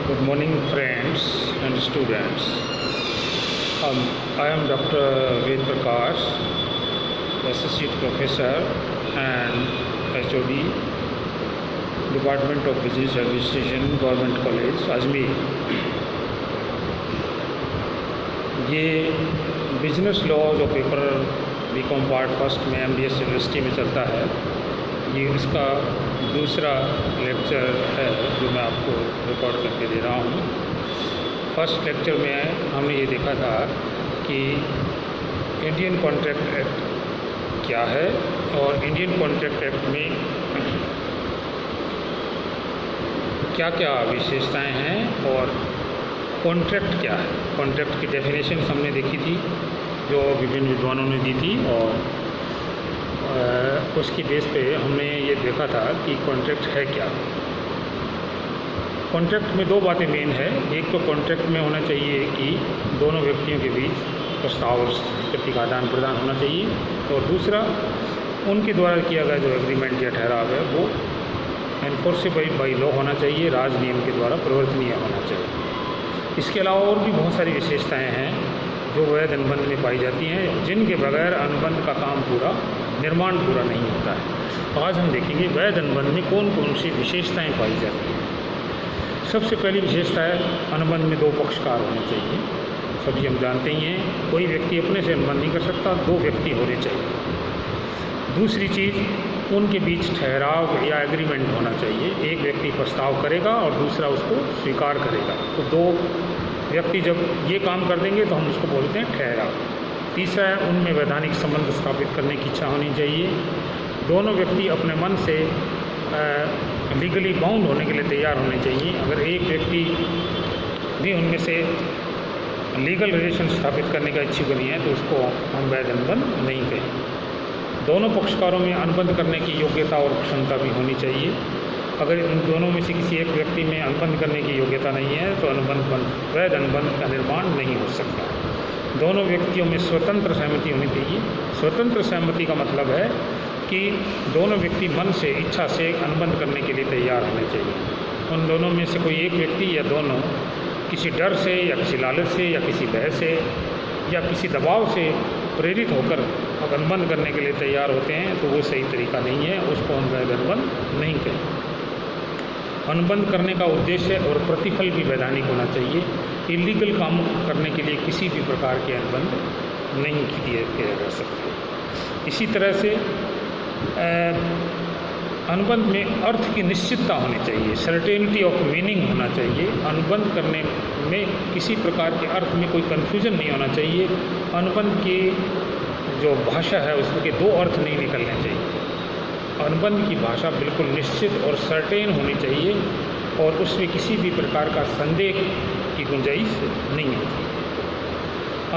Good morning, friends and students. I am Dr. Ved Prakash, Associate Professor and HOD, Department of Business Administration, Government College, Ajmer. ये business law जो paper BCom part first में MDS university में चलता है, ये इसका दूसरा lecture है जो मैं आपको रिकॉर्ड करके दे रहा हूँ। फर्स्ट लेक्चर में हमने ये देखा था कि इंडियन कॉन्ट्रैक्ट एक्ट क्या है और इंडियन कॉन्ट्रैक्ट एक्ट में क्या क्या विशेषताएं हैं और कॉन्ट्रैक्ट क्या है। कॉन्ट्रैक्ट की डेफिनेशन हमने देखी थी जो विभिन्न विद्वानों ने दी थी, और उसकी बेस पे हमने ये देखा था कि कॉन्ट्रैक्ट है क्या। कॉन्ट्रैक्ट में दो बातें मेन है। एक तो कॉन्ट्रैक्ट में होना चाहिए कि दोनों व्यक्तियों के बीच प्रस्ताव और स्वीकृति का आदान प्रदान होना चाहिए, और दूसरा उनके द्वारा किया गया जो एग्रीमेंट या ठहराव है वो एनफोर्सेबल बाई लॉ होना चाहिए, राज नियम के द्वारा प्रवर्तनीय होना चाहिए। इसके अलावा और भी बहुत सारी विशेषताएँ हैं जो वैध अनुबंध में पाई जाती हैं, जिनके बगैर अनुबंध का काम पूरा निर्माण पूरा नहीं होता है। आज हम देखेंगे वैध अनुबंध में कौन कौन सी विशेषताएं पाई जाती हैं। सबसे पहली विशेषता है अनुबंध में दो पक्षकार होने चाहिए। सभी हम जानते ही हैं, कोई व्यक्ति अपने से अनुबंध नहीं कर सकता, दो व्यक्ति होने चाहिए। दूसरी चीज़, उनके बीच ठहराव या एग्रीमेंट होना चाहिए। एक व्यक्ति प्रस्ताव करेगा और दूसरा उसको स्वीकार करेगा, तो दो व्यक्ति जब ये काम कर देंगे तो हम उसको बोलते हैं ठहराव। तीसरा है, उनमें वैधानिक संबंध स्थापित करने की इच्छा होनी चाहिए। दोनों व्यक्ति अपने मन से लीगली बाउंड होने के लिए तैयार होने चाहिए। अगर एक व्यक्ति भी उनमें से लीगल रिलेशन स्थापित करने का इच्छुक नहीं है तो उसको हम वैध अनुबंध नहीं कहें। दोनों पक्षकारों में अनुबंध करने की योग्यता और क्षमता भी होनी चाहिए। अगर इन दोनों में से किसी एक व्यक्ति में अनुबंध करने की योग्यता नहीं है तो वैध अनुबंध का निर्माण नहीं हो सकता। दोनों व्यक्तियों में स्वतंत्र सहमति होनी चाहिए। स्वतंत्र सहमति का मतलब है कि दोनों व्यक्ति मन से, इच्छा से अनुबंध करने के लिए तैयार होने चाहिए। उन दोनों में से कोई एक व्यक्ति या दोनों किसी डर से या किसी लालच से या किसी भय से या किसी दबाव से प्रेरित होकर अनुबंध करने के लिए तैयार होते हैं तो वो सही तरीका नहीं है, उसको हम वैध अनुबंध नहीं कहें। अनुबंध करने का उद्देश्य और प्रतिफल भी वैधानिक होना चाहिए। इलीगल काम करने के लिए किसी भी प्रकार के अनुबंध नहीं किया जा सकता। इसी तरह से अनुबंध में अर्थ की निश्चितता होनी चाहिए, सर्टेनिटी ऑफ मीनिंग होना चाहिए। अनुबंध करने में किसी प्रकार के अर्थ में कोई कन्फ्यूजन नहीं होना चाहिए। अनुबंध की जो भाषा है उसके दो अर्थ नहीं निकलने चाहिए। अनुबंध की भाषा बिल्कुल निश्चित और सर्टेन होनी चाहिए और उसमें किसी भी प्रकार का संदेह की गुंजाइश नहीं होती।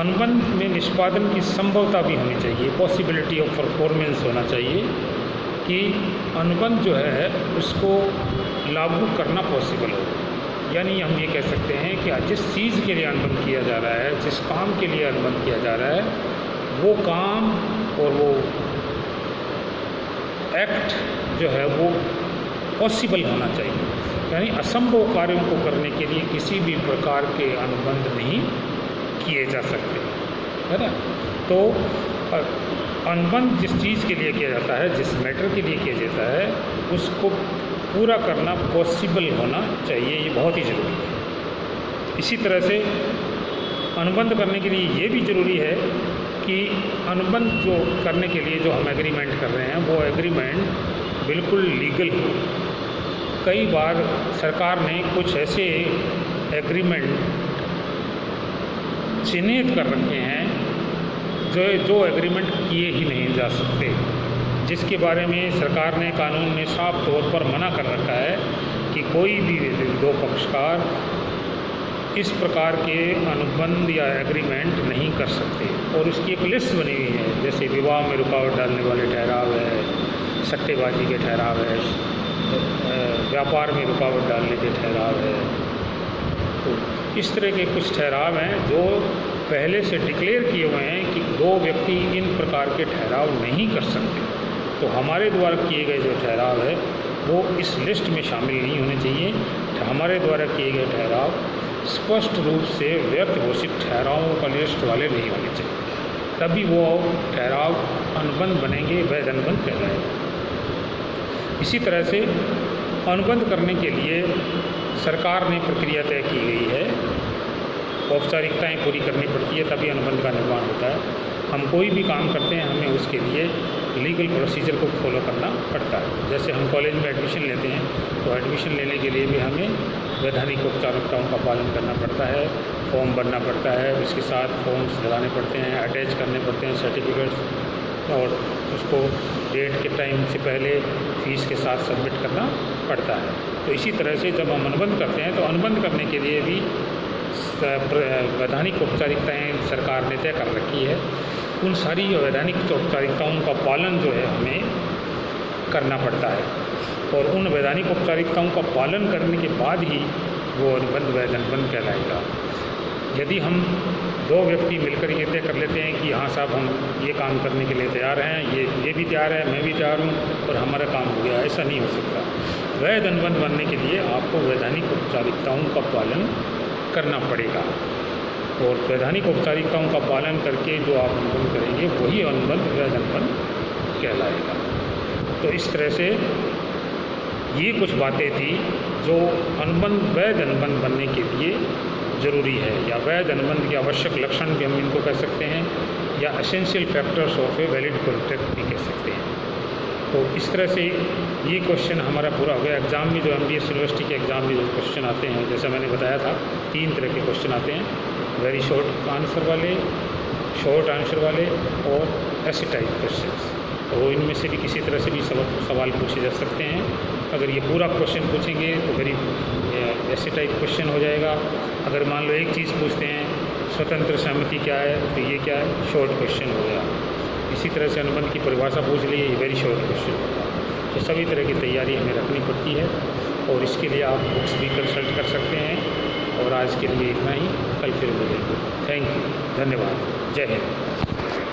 अनुबंध में निष्पादन की संभवता भी होनी चाहिए, पॉसिबिलिटी ऑफ परफॉर्मेंस होना चाहिए कि अनुबंध जो है उसको लागू करना पॉसिबल हो। यानी हम ये कह सकते हैं कि जिस चीज़ के लिए अनुबंध किया जा रहा है, जिस काम के लिए अनुबंध किया जा रहा है, वो काम और वो एक्ट जो है वो पॉसिबल होना चाहिए। यानी असंभव कार्यों को करने के लिए किसी भी प्रकार के अनुबंध नहीं किए जा सकते, है ना। तो अनुबंध जिस चीज़ के लिए किया जाता है, जिस मैटर के लिए किया जाता है, उसको पूरा करना पॉसिबल होना चाहिए। ये बहुत ही ज़रूरी है। इसी तरह से अनुबंध करने के लिए ये भी ज़रूरी है कि अनुबंध जो करने के लिए जो हम एग्रीमेंट कर रहे हैं वो एग्रीमेंट बिल्कुल लीगल हो। कई बार सरकार ने कुछ ऐसे एग्रीमेंट चिन्हित कर रखे हैं जो एग्रीमेंट किए ही नहीं जा सकते, जिसके बारे में सरकार ने, कानून ने साफ तौर पर मना कर रखा है कि कोई भी दो पक्षकार इस प्रकार के अनुबंध या एग्रीमेंट नहीं कर सकते। और उसकी एक लिस्ट बनी हुई है, जैसे विवाह में रुकावट डालने वाले ठहराव है, सट्टेबाजी के ठहराव है, व्यापार में रुकावट डालने के ठहराव है। तो इस तरह के कुछ ठहराव हैं जो पहले से डिक्लेयर किए हुए हैं कि दो व्यक्ति इन प्रकार के ठहराव नहीं कर सकते। तो हमारे द्वारा किए गए जो ठहराव है वो इस लिस्ट में शामिल नहीं होने चाहिए। हमारे द्वारा किए गए ठहराव स्पष्ट रूप से व्यक्त घोषित ठहरावों का लिस्ट वाले नहीं होने चाहिए, तभी वो ठहराव अनुबंध बनेंगे, वैध अनुबंध कहलाएगा। इसी तरह से अनुबंध करने के लिए सरकार ने प्रक्रिया तय की गई है, औपचारिकताएं पूरी करनी पड़ती है, तभी अनुबंध का निर्माण होता है। हम कोई भी काम करते हैं, हमें उसके लिए लीगल प्रोसीजर को फॉलो करना पड़ता है। जैसे हम कॉलेज में एडमिशन लेते हैं, तो एडमिशन लेने के लिए भी हमें वैधानिक औपचारिकताओं का पालन करना पड़ता है, फॉर्म भरना पड़ता है, उसके साथ फॉर्म्स लगाने पड़ते हैं, अटैच करने पड़ते हैं सर्टिफिकेट्स, और उसको डेट के टाइम से पहले फ़ीस के साथ सबमिट करना पड़ता है। तो इसी तरह से जब हम अनुबंध करते हैं, तो अनुबंध करने के लिए भी वैधानिक औपचारिकताएँ सरकार ने तय कर रखी है। उन सारी वैधानिक औपचारिकताओं का पालन जो है हमें करना पड़ता है, और उन वैधानिक औपचारिकताओं का पालन करने के बाद ही वो अनुबंध वैध अनुबंध कहलाएगा। यदि हम दो व्यक्ति मिलकर ये तय कर लेते हैं कि हाँ साहब हम ये काम करने के लिए तैयार हैं, ये भी तैयार है, मैं भी तैयार हूँ, और हमारा काम हो गया, ऐसा नहीं हो सकता। वैध अनुबंध बनने के लिए आपको वैधानिक औपचारिकताओं का पालन करना पड़ेगा, और वैधानिक औपचारिकताओं का पालन करके जो आप अनुबंध करेंगे वही अनुबंध वैध अनुबंध कहलाएगा। तो इस तरह से ये कुछ बातें थी जो अनुबंध वैध अनुबंध बनने के लिए ज़रूरी है, या वैध अनुबंध के आवश्यक लक्षण भी हम इनको कह सकते हैं, या essential factors of a valid contract भी कह सकते हैं। तो इस तरह से ये क्वेश्चन हमारा पूरा हो गया। एग्ज़ाम में जो MBS यूनिवर्सिटी के एग्ज़ाम में जो क्वेश्चन आते हैं, जैसा मैंने बताया था, 3 तरह के क्वेश्चन आते हैं, वेरी शॉर्ट आंसर वाले, शॉर्ट आंसर वाले, और ऐसे टाइप क्वेश्चंस। तो इनमें से भी किसी तरह से भी सवाल पूछे जा सकते हैं। अगर ये पूरा क्वेश्चन पूछेंगे तो वेरी ऐसे टाइप क्वेश्चन हो जाएगा। अगर मान लो एक चीज़ पूछते हैं, स्वतंत्र सहमति क्या है, तो ये क्या है, शॉर्ट क्वेश्चन हो गया। इसी तरह से अनुबंध की परिभाषा पूछ ली, ये वेरी शॉर्ट क्वेश्चन होगा। तो सभी तरह की तैयारी हमें रखनी पड़ती है, और इसके लिए आप बुक्स भी कंसल्ट कर सकते हैं। और आज के लिए इतना ही, कल फिर मिलेंगे। थैंक यू, धन्यवाद, जय हिंद।